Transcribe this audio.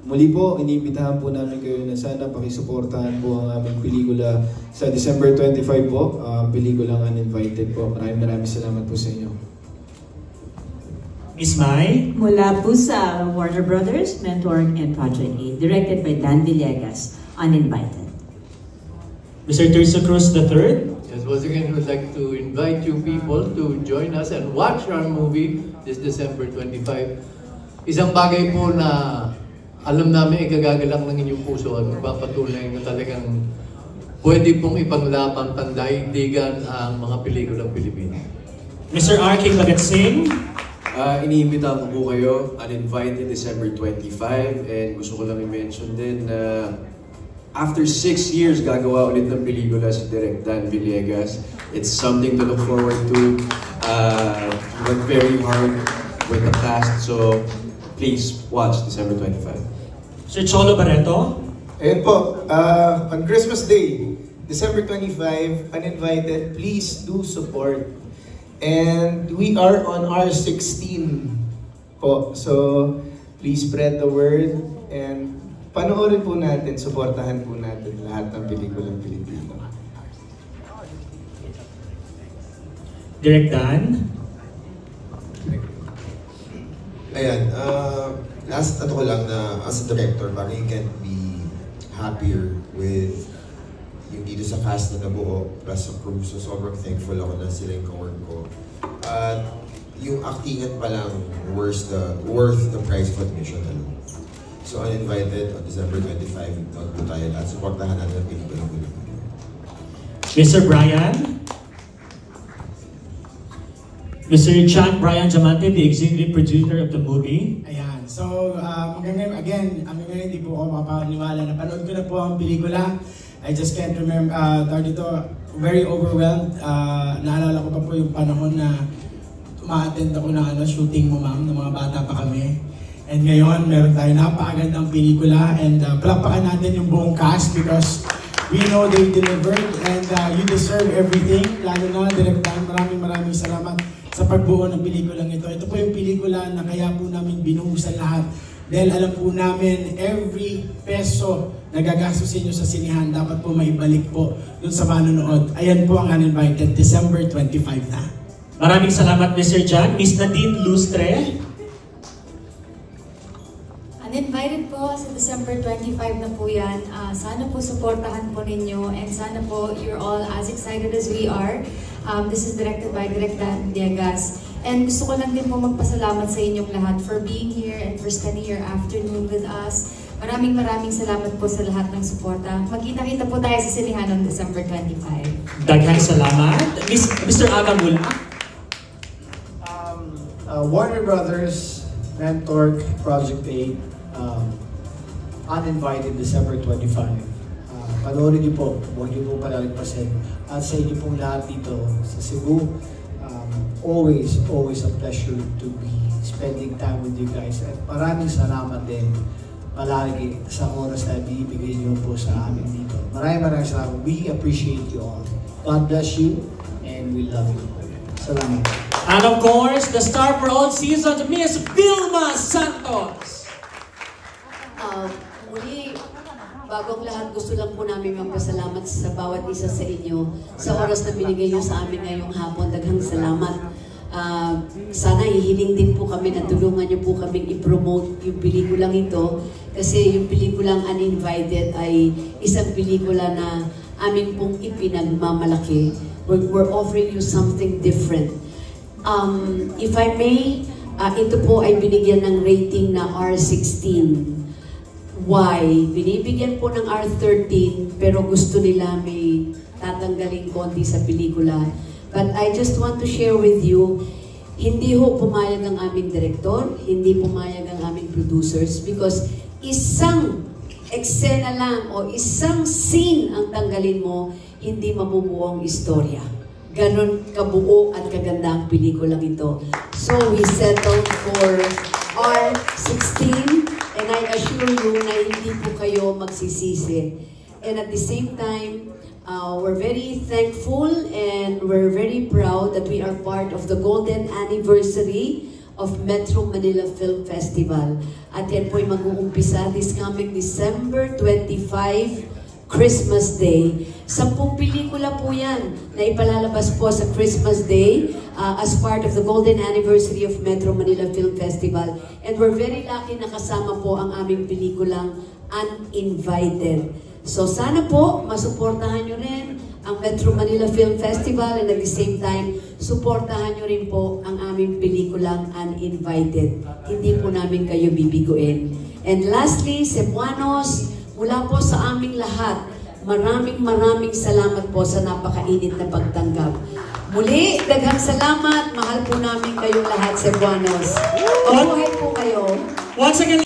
muli po, iniimbitahan po namin kayo na sana pakisuportahan po ang aming pelikula sa December 25 po, pelikulang Uninvited po. Maraming salamat po sa inyo. Miss Mai? Mula po sa Warner Brothers, Mentor and Project 8, directed by Dan Villegas, Uninvited. Mr. Terzo Cruz III? Yes, once again, we would like to invite you people to join us and watch our movie this December 25. Isang bagay po na alam namin ikagagalak ng inyong puso at magpapatunay na talagang pwede pong ipanglaban pandaigdigan ang mga pelikulang Pilipino. Mr. R.K. Pagatsing? Iniimbitahan ko po kayo, Uninvited, December 25, and gusto ko lang i-mention din na after 6 years gagawa ulit ng pelikula si Direk Dan Villegas. It's something to look forward to. He worked very hard with the cast, so please watch December 25. Sir Cholo Barreto? Ayun po, on Christmas Day, December 25, Uninvited, please do support. And we are on R16 po, so please spread the word and panoorin po natin, suportahan po natin lahat ng pelikulang Pilipino. Direk Dan? Ayan, last ko lang na as a director, parang you can't be happier with yung dito sa cast na nabuo plus sa crew. So sobrang thankful ako na sila yung ka-work ko. At yung actingan pa lang worth the price of admission alone. So Uninvited on December 25, doon po tayo lahat. Supportahan natin ang pelikula ng Pilipino. Mr. Brian? Mr. Chan Brian Diamante, the executive producer of the movie. Ayan. So, hanggang ngayon, hindi po ako mapapaniwala. Napanood ko na po ang pelikula. I just can't remember, very overwhelmed. Naalala ko pa po yung panahon na ma-attend ako ng shooting mo, ma'am, ng mga bata pa kami. And ngayon, meron tayo napakagandang pelikula and palakpakan natin yung buong cast because we know they delivered and you deserve everything. Lalo na, Direk Dan, maraming salamat sa pagbuo ng pelikulang ito. Ito po yung pelikula na kaya po namin binuhusan lahat. Dahil alam po namin, every peso na gagastusin nyo sa sinihan, dapat po maibalik po dun sa manonood. Ayan po ang Uninvited, December 25 na. Maraming salamat, Mr. John. Miss Nadine Lustre? Uninvited po sa December 25 na po yan. Sana po supportahan po ninyo and sana po you're all as excited as we are. This is directed by Direk Dan Villegas. And gusto ko lang din po magpasalamat sa inyong lahat for being here and for spending your afternoon with us. Maraming salamat po sa lahat ng suporta. Magkita-kita po tayo sa sinihan on December 25. Daghang salamat. Mr. Agamula? Warner Brothers, Mentor, Project 8, Uninvited, December 25. Panoorin niyo po, huwag niyo po palalipasin. At sa inyo pong lahat dito sa Cebu, always a pleasure to be spending time with you guys. At maraming salamat din palagi sa oras na binibigay niyo po sa amin dito. Maraming salamat. We appreciate you all. God bless you and we love you. Salamat. And of course, the star for all seasons, Miss Vilma Santos. Muli, bagong lahat, gusto lang po namin magpasalamat sa bawat isa sa inyo sa oras na binigay nyo sa amin ngayong hapon. Daghang salamat. Sana hihiling din po kami na tulungan nyo po kaming i-promote yung pelikulang ito kasi yung pelikulang Uninvited ay isang pelikula na amin pong ipinagmamalaki. We're offering you something different. If I may, ito po ay binigyan ng rating na R16. Why? Binibigyan po ng R13 pero gusto nila may tatanggalin konti sa pelikula. But I just want to share with you, hindi ho pumayag ang aming direktor, hindi pumayag ang aming producers because isang eksena lang o isang scene ang tanggalin mo, hindi mabubuo ang istorya. Ganon kabuo at kaganda ang pelikulang ito. So we settled for R16 and I assure you na hindi po kayo magsisisi. And at the same time, we're very thankful and we're very proud that we are part of the golden anniversary of Metro Manila Film Festival. At yan po'y mag-uumpisa this coming December 25, Christmas Day. 10 pelikula po yan na ipalalabas po sa Christmas Day as part of the golden anniversary of Metro Manila Film Festival. And we're very lucky na kasama po ang aming pelikulang Uninvited. So sana po masuportahan nyo rin ang Metro Manila Film Festival and at the same time, suportahan nyo rin po ang aming pelikulang Uninvited. Hindi po namin kayo bibiguin. And lastly, Cebuanos, mula po sa aming lahat, maraming salamat po sa napakainit na pagtanggap. Muli, daghang salamat. Mahal po namin kayong lahat, Cebuanos. Mabuhay po kayo. Once again,